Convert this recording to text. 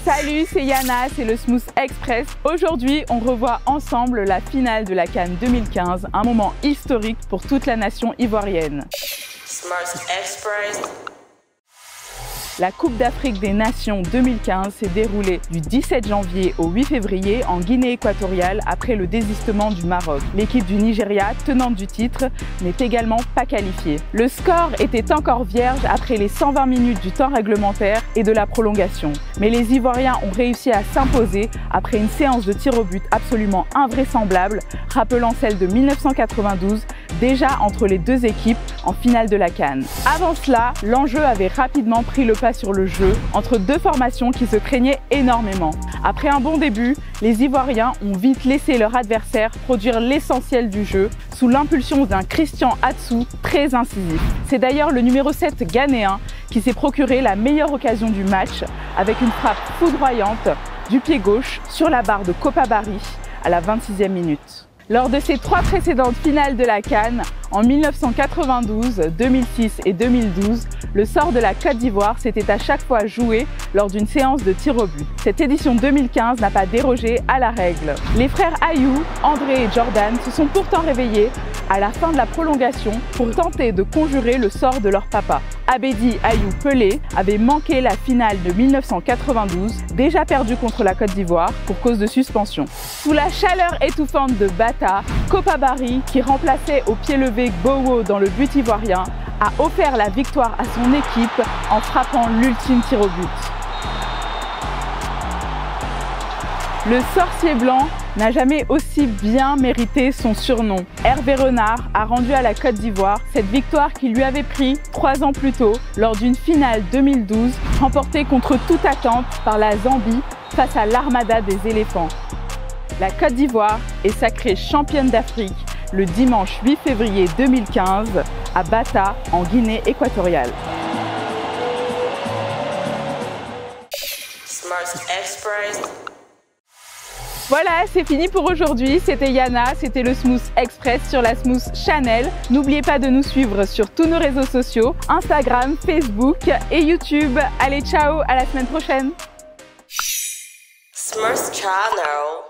Salut, c'est Yana, c'est le Smooth Express. Aujourd'hui, on revoit ensemble la finale de la CAN 2015, un moment historique pour toute la nation ivoirienne. Smooth Express. La Coupe d'Afrique des Nations 2015 s'est déroulée du 17 janvier au 8 février en Guinée équatoriale après le désistement du Maroc. L'équipe du Nigeria, tenante du titre, n'est également pas qualifiée. Le score était encore vierge après les 120 minutes du temps réglementaire et de la prolongation. Mais les Ivoiriens ont réussi à s'imposer après une séance de tir au but absolument invraisemblable, rappelant celle de 1992, déjà entre les deux équipes en finale de la CAN. Avant cela, l'enjeu avait rapidement pris le pas sur le jeu entre deux formations qui se craignaient énormément. Après un bon début, les Ivoiriens ont vite laissé leur adversaire produire l'essentiel du jeu sous l'impulsion d'un Christian Atsu très incisif. C'est d'ailleurs le numéro 7 ghanéen qui s'est procuré la meilleure occasion du match avec une frappe foudroyante du pied gauche sur la barre de Kopa Barry à la 26e minute. Lors de ses trois précédentes finales de la CAN, en 1992, 2006 et 2012, le sort de la Côte d'Ivoire s'était à chaque fois joué lors d'une séance de tir au but. Cette édition 2015 n'a pas dérogé à la règle. Les frères Ayou, André et Jordan se sont pourtant réveillés à la fin de la prolongation pour tenter de conjurer le sort de leur papa. Abedi Ayou Pelé avait manqué la finale de 1992, déjà perdue contre la Côte d'Ivoire pour cause de suspension. Sous la chaleur étouffante de Bata, Kopa Barry, qui remplaçait au pied levé Gbowo dans le but ivoirien, a offert la victoire à son équipe en frappant l'ultime tir au but. Le sorcier blanc n'a jamais aussi bien mérité son surnom. Hervé Renard a rendu à la Côte d'Ivoire cette victoire qui lui avait pris 3 ans plus tôt lors d'une finale 2012 remportée contre toute attente par la Zambie face à l'Armada des éléphants. La Côte d'Ivoire est sacrée championne d'Afrique le dimanche 8 février 2015 à Bata, en Guinée équatoriale. Smooth Express. Voilà, c'est fini pour aujourd'hui. C'était Yana, c'était le Smooth Express sur la Smooth Channel. N'oubliez pas de nous suivre sur tous nos réseaux sociaux, Instagram, Facebook et YouTube. Allez, ciao, à la semaine prochaine. Smooth Channel.